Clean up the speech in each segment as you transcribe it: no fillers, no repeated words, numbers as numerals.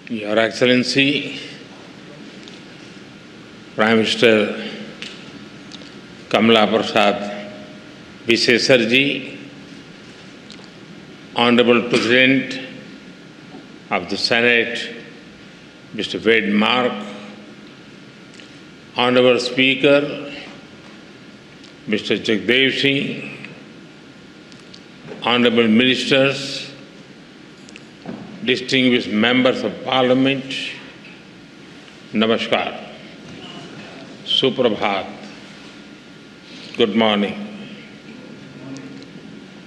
Your Excellency, Prime Minister Kamala Prasad Vishesarji, Honorable President of the Senate, Mr. Wade Mark, Honorable Speaker, Mr. Jagdev Singh, Honorable Ministers, distinguished members of Parliament, Namaskar, Suprabhat, good morning.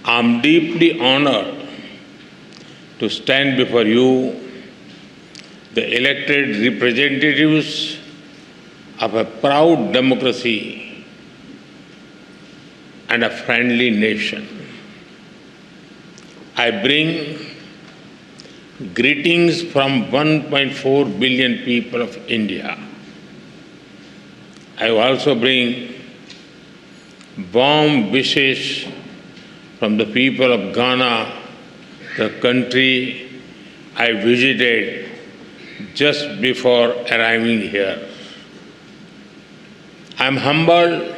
I am deeply honored to stand before you, the elected representatives of a proud democracy and a friendly nation. I bring greetings from 1.4 billion people of India. I also bring warm wishes from the people of Ghana, the country I visited just before arriving here. I am humbled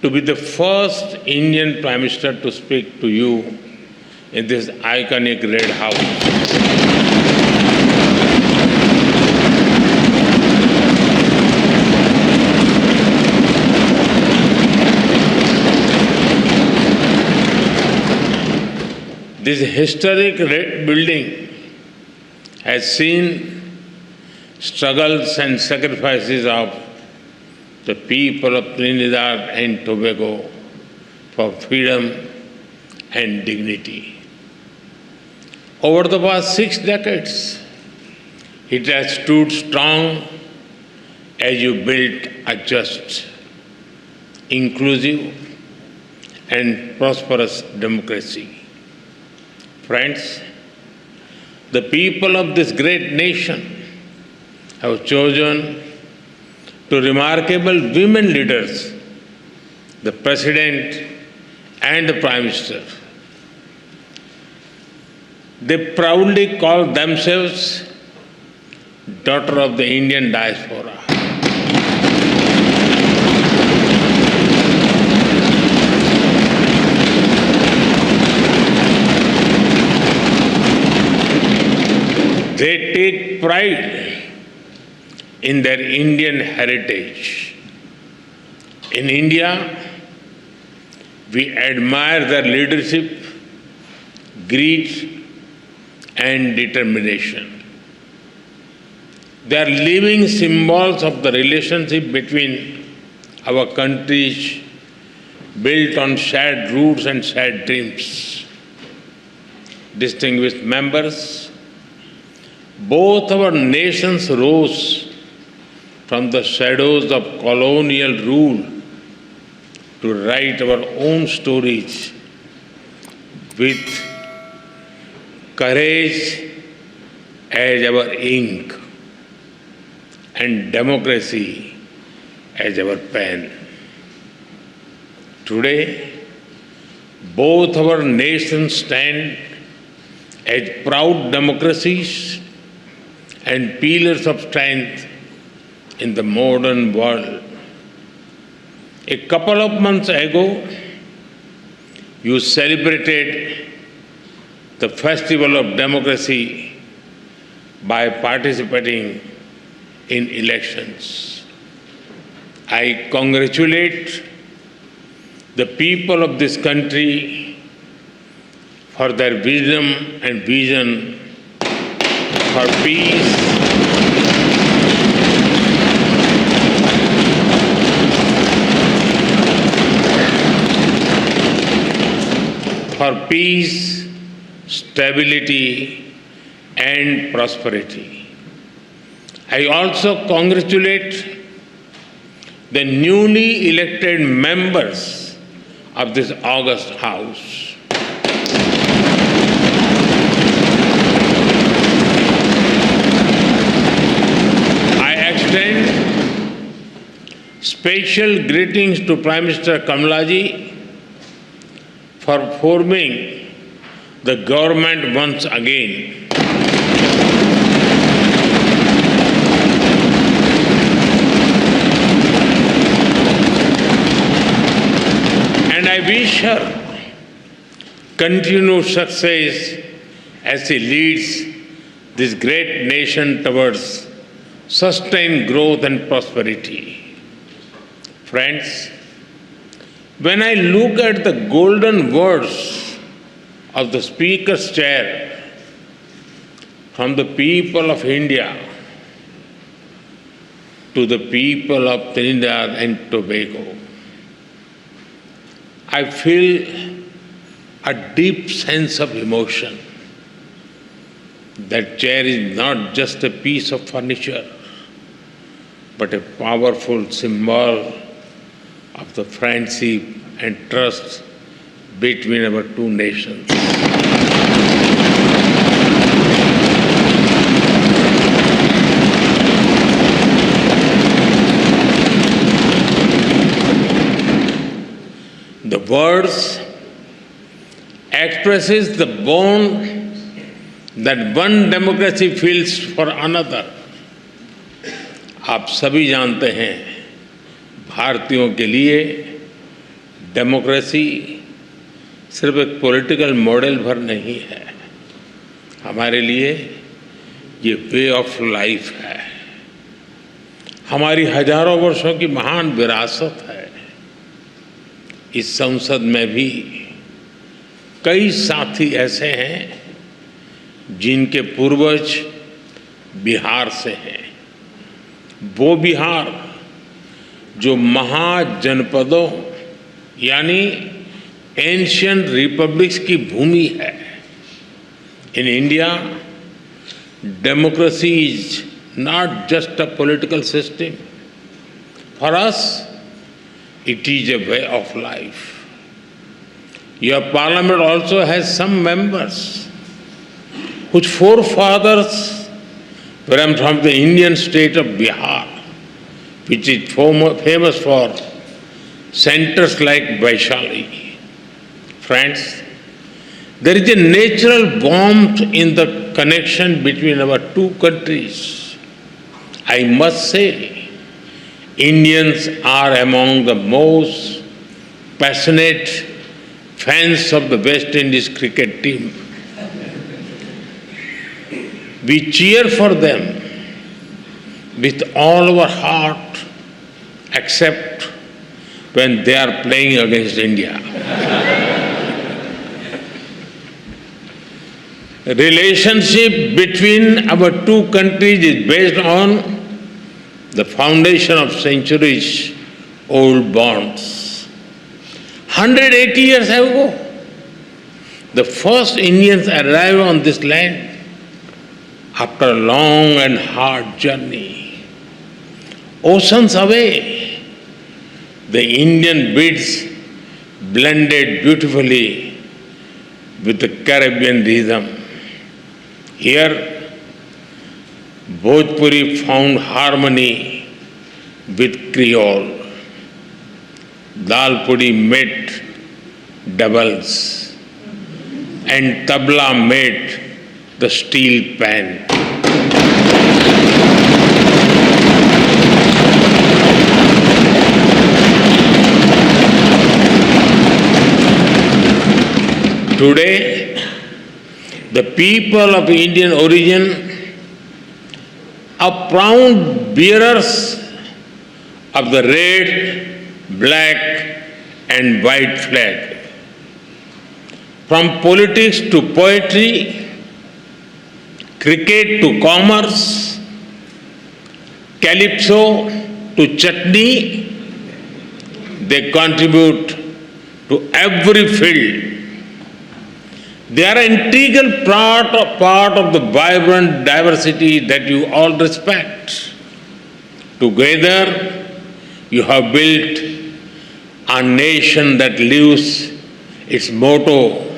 to be the first Indian Prime Minister to speak to you in this iconic Red House. This historic red building has seen struggles and sacrifices of the people of Trinidad and Tobago for freedom and dignity. Over the past 6 decades, it has stood strong as you built a just, inclusive, and prosperous democracy. Friends, the people of this great nation have chosen two remarkable women leaders, the President and the Prime Minister. They proudly call themselves daughter of the Indian diaspora. They take pride in their Indian heritage. In India, we admire their leadership, grit, and determination. They are living symbols of the relationship between our countries, built on shared roots and shared dreams. Distinguished members, both our nations rose from the shadows of colonial rule to write our own stories with courage as our ink and democracy as our pen. Today, both our nations stand as proud democracies and pillars of strength in the modern world. A couple of months ago, you celebrated the Festival of Democracy by participating in elections. I congratulate the people of this country for their wisdom and vision for peace, stability, and prosperity. I also congratulate the newly elected members of this august House. I extend special greetings to Prime Minister Kamala ji for forming the government once again. her continued success as she leads this great nation towards sustained growth and prosperity. Friends, when I look at the golden words of the Speaker's chair from the people of India to the people of Trinidad and Tobago, I feel a deep sense of emotion. That chair is not just a piece of furniture, but a powerful symbol of the friendship and trust between our two nations. The words expresses the bond that one democracy feels for another. आप सभी जानते हैं, भारतीयों के लिए democracy सिर्फ एक political model भर नहीं है, हमारे लिए ये वे ऑफ लाइफ है, हमारी हजारों वर्षों की महान विरासत है। इस संसद में भी कई साथी ऐसे हैं जिनके पूर्वज बिहार से हैं। वो बिहार जो महाजनपदों यानी एंशियंट रिपब्लिक्स की भूमि है। In India, democracy is not just a political system, for us it is a way of life. Your parliament also has some members whose forefathers were from the Indian state of Bihar, which is famous for centers like Vaishali. Friends, there is a natural warmth in the connection between our two countries. I must say, Indians are among the most passionate fans of the West Indies cricket team. We cheer for them with all our heart, except when they are playing against India. The relationship between our two countries is based on the foundation of centuries-old bonds. 180 years ago, the first Indians arrived on this land after a long and hard journey. Oceans away, the Indian beats blended beautifully with the Caribbean rhythm. Here, Bhojpuri found harmony with Creole. Dal puri met doubles and tabla met the steel pan. Today, the people of Indian origin are proud bearers of the red, black and white flag. From politics to poetry, cricket to commerce, calypso to chutney, they contribute to every field. They are an integral part of the vibrant diversity that you all respect. Together, you have built a nation that lives its motto,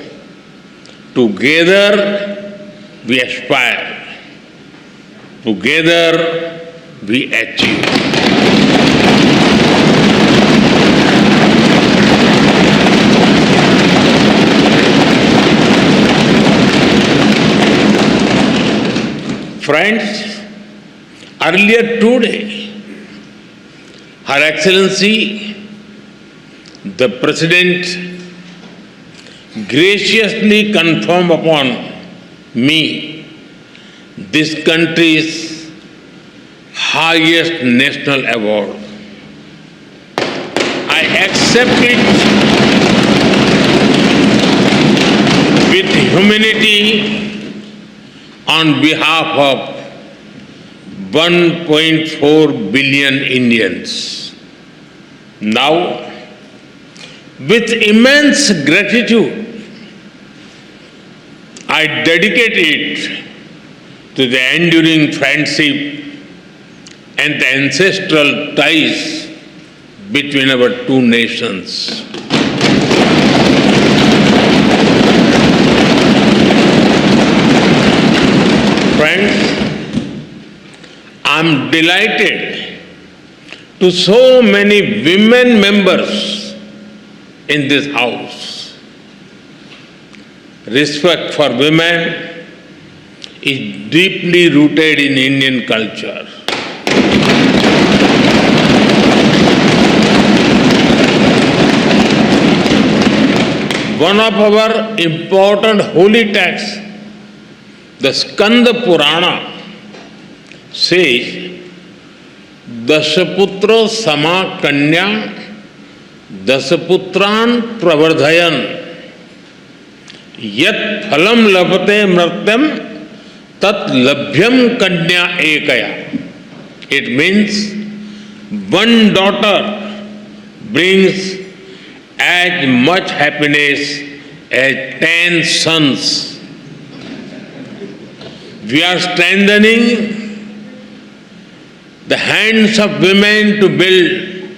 together we aspire, together we achieve. Friends, earlier today, Her Excellency, the President graciously conferred upon me this country's highest national award. I accept it with humility on behalf of 1.4 billion Indians. Now, with immense gratitude, I dedicate it to the enduring friendship and the ancestral ties between our two nations. Friends, I'm delighted to so many women members in this house. Respect for women is deeply rooted in Indian culture. One of our important holy texts, the Skanda Purana, says, Dashaputra sama kanya dasaputran pravardhayan yat phalam labhate mratyam tat labhyam kanya ekaya. It means one daughter brings as much happiness as 10 sons. We are strengthening the hands of women to build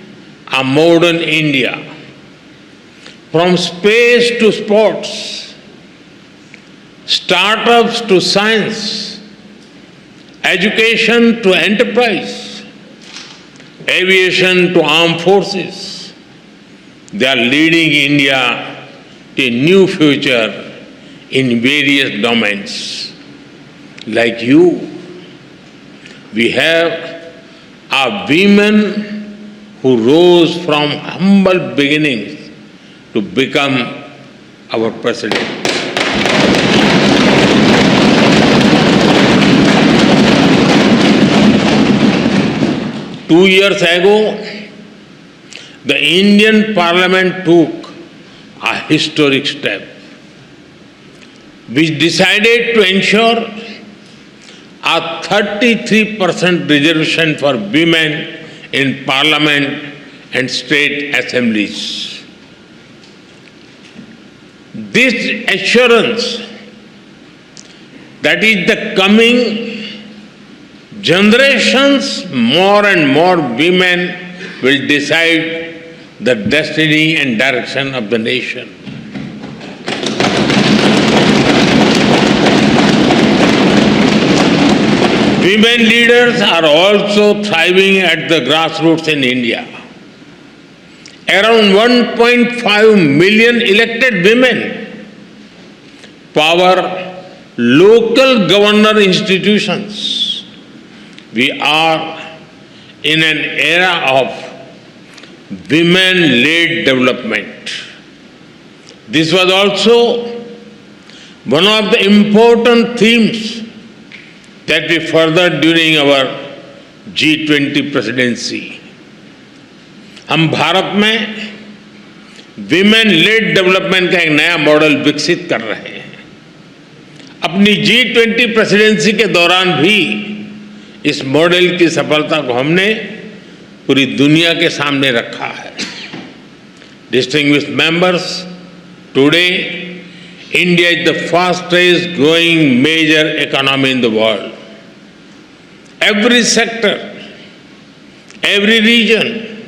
a modern India. From space to sports, startups to science, education to enterprise, aviation to armed forces, they are leading India to a new future in various domains. Like you, we have our women who rose from humble beginnings to become our president. Two years ago, the Indian Parliament took a historic step, which decided to ensure a 33% reservation for women in Parliament and state assemblies. This assurance that is the coming generations, more and more women will decide the destiny and direction of the nation. Women leaders are also thriving at the grassroots in India. Around 1.5 million elected women power local governor institutions. We are in an era of women-led development. This was also one of the important themes that we furthered during our G20 presidency. हम भारत में women lead development का एक नया model विकसित कर रहे हैं. अपनी G20 प्रेसिडेंसी के दौरान भी इस मॉडल की सफलता को हमने पूरी दुनिया के सामने रखा है. Distinguished members, today India is the fastest growing major economy in the world. Every sector, every region,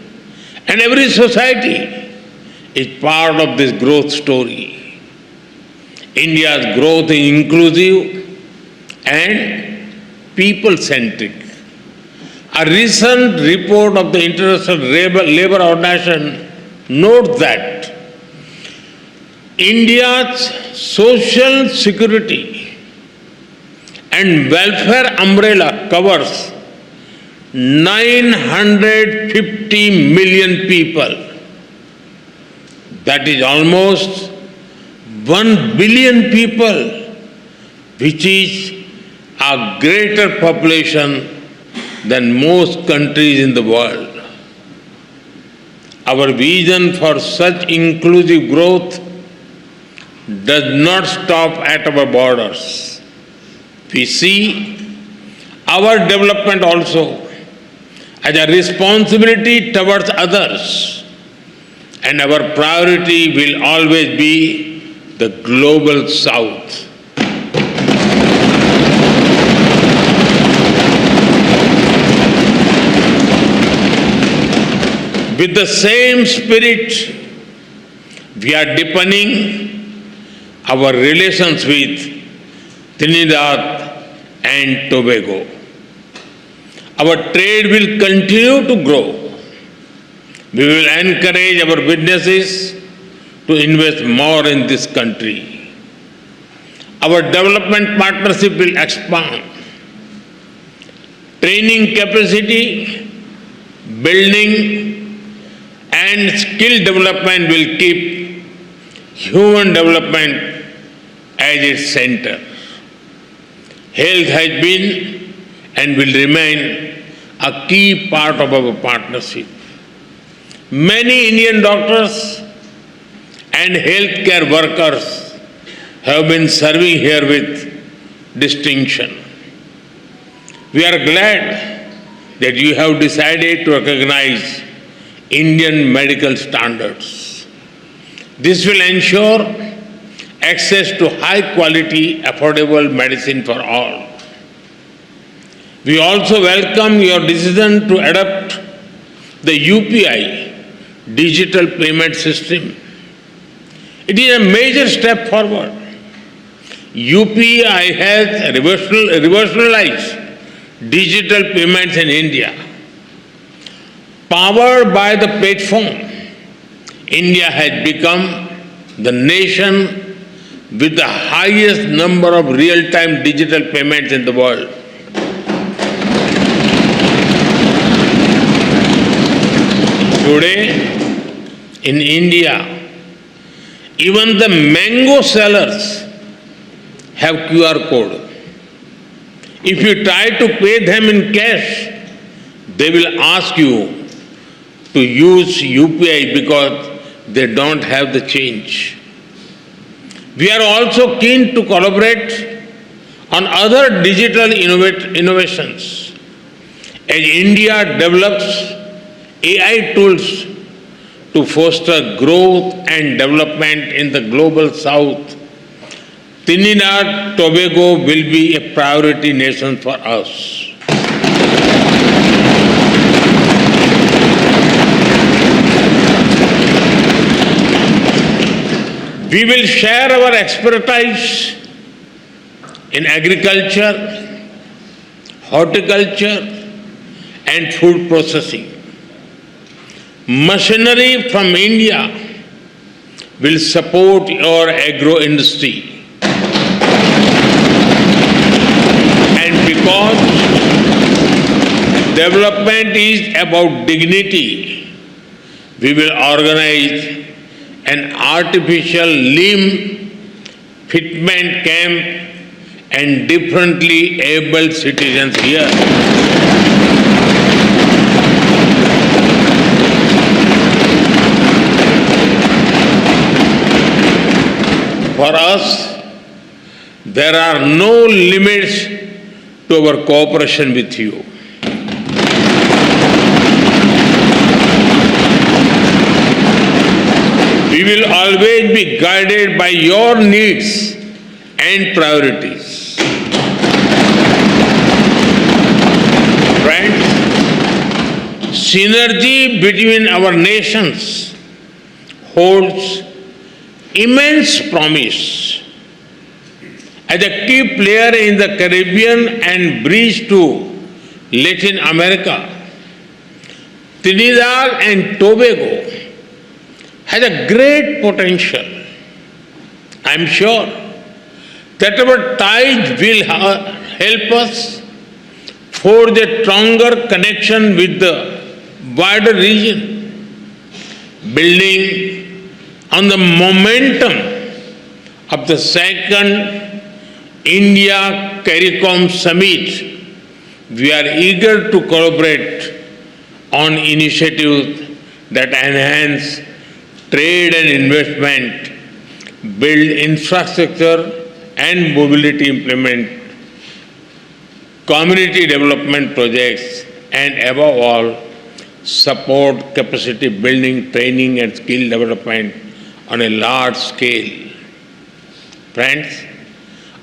and every society is part of this growth story. India's growth is inclusive and people-centric. A recent report of the International Labour Organization notes that India's social security and welfare umbrella covers 950 million people. That is almost 1 billion people, which is a greater population than most countries in the world. Our vision for such inclusive growth does not stop at our borders. We see our development also as a responsibility towards others, and our priority will always be the global South. With the same spirit, we are deepening our relations with Trinidad and Tobago. Our trade will continue to grow. We will encourage our businesses to invest more in this country. Our development partnership will expand. Training capacity, building, and skill development will keep human development as its center. Health has been and will remain a key part of our partnership. Many Indian doctors and healthcare workers have been serving here with distinction. We are glad that you have decided to recognize Indian medical standards. This will ensure access to high quality, affordable medicine for all. We also welcome your decision to adopt the UPI digital payment system. It is a major step forward. UPI has revolutionized digital payments in India. Powered by the platform, India has become the nation with the highest number of real-time digital payments in the world. Today, in India, even the mango sellers have QR code. If you try to pay them in cash, they will ask you to use UPI because they don't have the change. We are also keen to collaborate on other digital innovations. As India develops AI tools to foster growth and development in the global South, Trinidad Tobago will be a priority nation for us. We will share our expertise in agriculture, horticulture, and food processing. Machinery from India will support your agro industry. And because development is about dignity, we will organize an artificial limb fitment camp and differently able citizens here. For us, there are no limits to our cooperation with you. We will always be guided by your needs and priorities. Friends, synergy between our nations holds immense promise. As a key player in the Caribbean and bridge to Latin America, Trinidad and Tobago has a great potential. I am sure that our ties will help us forge a stronger connection with the wider region, building on the momentum of the second India CARICOM Summit, we are eager to collaborate on initiatives that enhance trade and investment, build infrastructure and mobility, implement community development projects, and above all, support capacity building, training and skill development on a large scale. Friends,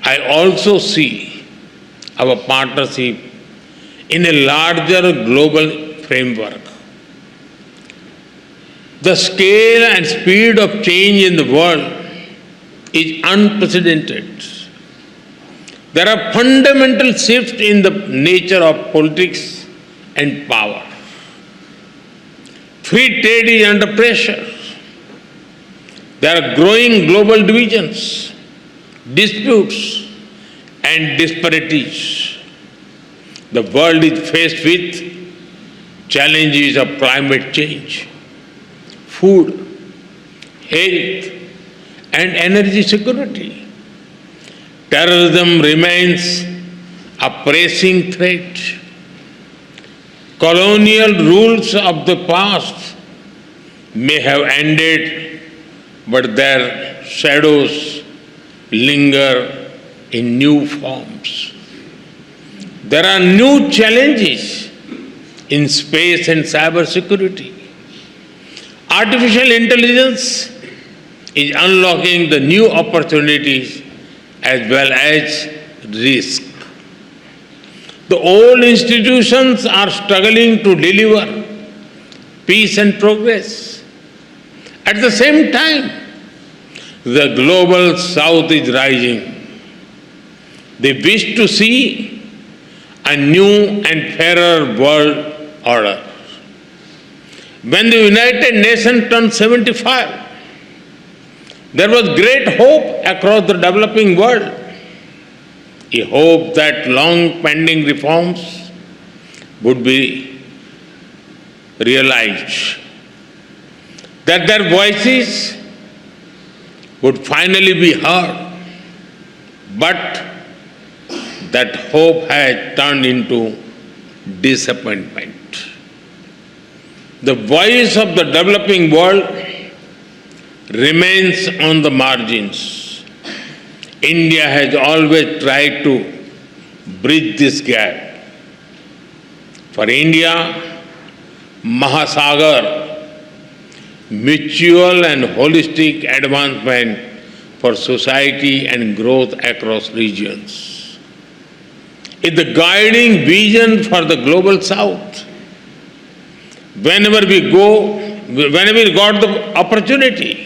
I also see our partnership in a larger global framework. The scale and speed of change in the world is unprecedented. There are fundamental shifts in the nature of politics and power. Free trade is under pressure. There are growing global divisions, disputes, and disparities. The world is faced with challenges of climate change, food, health, and energy security. Terrorism remains a pressing threat. Colonial rules of the past may have ended, but their shadows linger in new forms. There are new challenges in space and cybersecurity. Artificial intelligence is unlocking the new opportunities as well as risk. The old institutions are struggling to deliver peace and progress. At the same time, the global south is rising. They wish to see a new and fairer world order. When the United Nations turned 75, there was great hope across the developing world. A hope that long pending reforms would be realized, that their voices would finally be heard. But that hope has turned into disappointment. The voice of the developing world remains on the margins. India has always tried to bridge this gap. For India, Mahasagar, mutual and holistic advancement for society and growth across regions, is the guiding vision for the global south. Whenever we got the opportunity,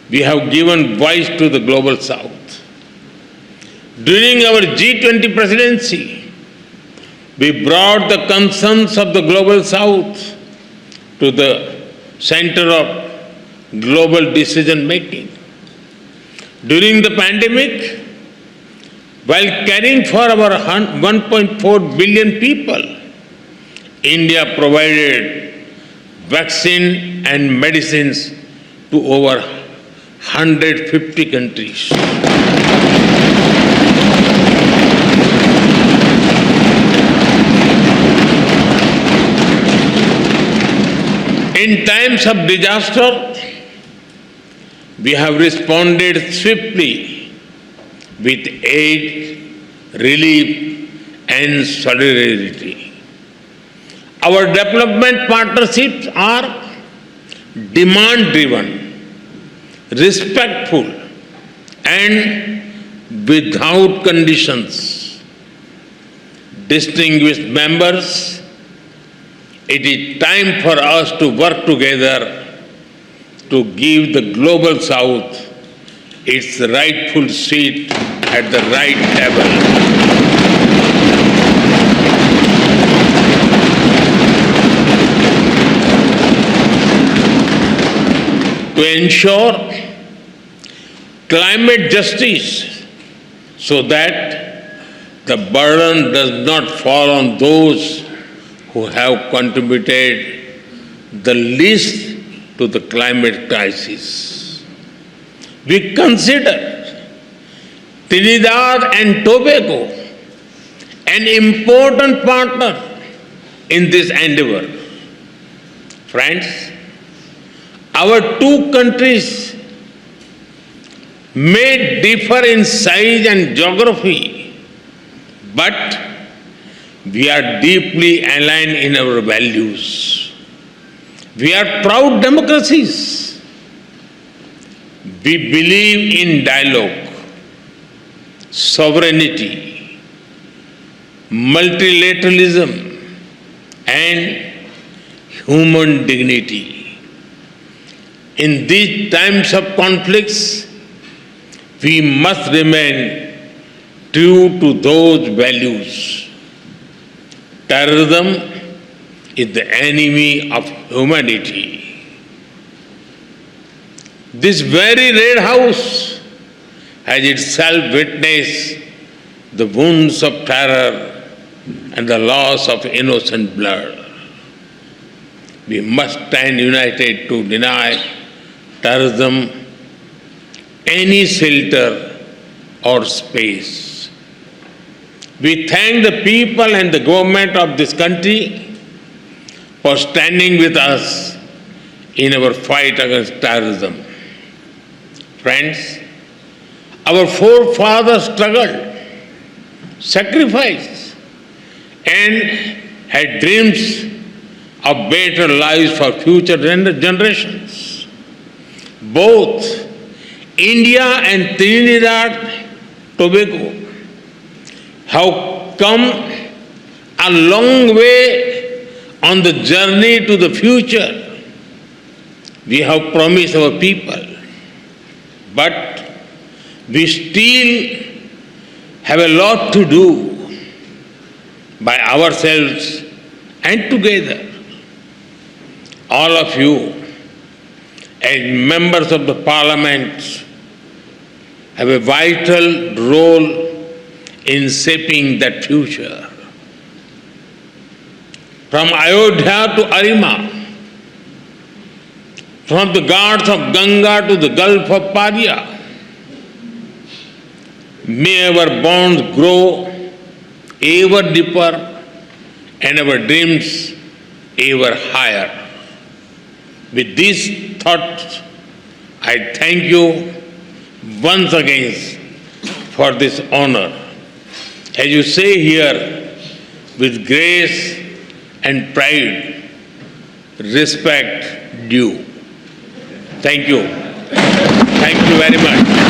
we have given voice to the global south. During our G20 presidency, we brought the concerns of the global south to the center of global decision making. During the pandemic, while caring for our 1.4 billion people, India provided vaccine and medicines to over 150 countries. In times of disaster, we have responded swiftly with aid, relief, and solidarity. Our development partnerships are demand-driven, respectful, and without conditions. Distinguished members, it is time for us to work together to give the global south its rightful seat at the right table. To ensure climate justice so that the burden does not fall on those who have contributed the least to the climate crisis. we consider Trinidad and Tobago an important partner in this endeavor. Friends, our two countries may differ in size and geography, but we are deeply aligned in our values. We are proud democracies. We believe in dialogue, sovereignty, multilateralism, and human dignity. In these times of conflicts, we must remain true to those values. Terrorism is the enemy of humanity. This very Red House has itself witnessed the wounds of terror and the loss of innocent blood. We must stand united to deny terrorism any shelter or space. We thank the people and the government of this country for standing with us in our fight against terrorism. Friends, our forefathers struggled, sacrificed, and had dreams of better lives for future generations. Both India and Trinidad Tobago have come a long way on the journey to the future we have promised our people. But we still have a lot to do by ourselves and together. All of you, as members of the Parliament, have a vital role in shaping that future. From Ayodhya to Arima, from the Ghats of Ganga to the Gulf of Paria, may our bonds grow ever deeper and our dreams ever higher. With these thoughts, I thank you once again for this honor. As you say here, with grace and pride, respect due. Thank you. Thank you very much.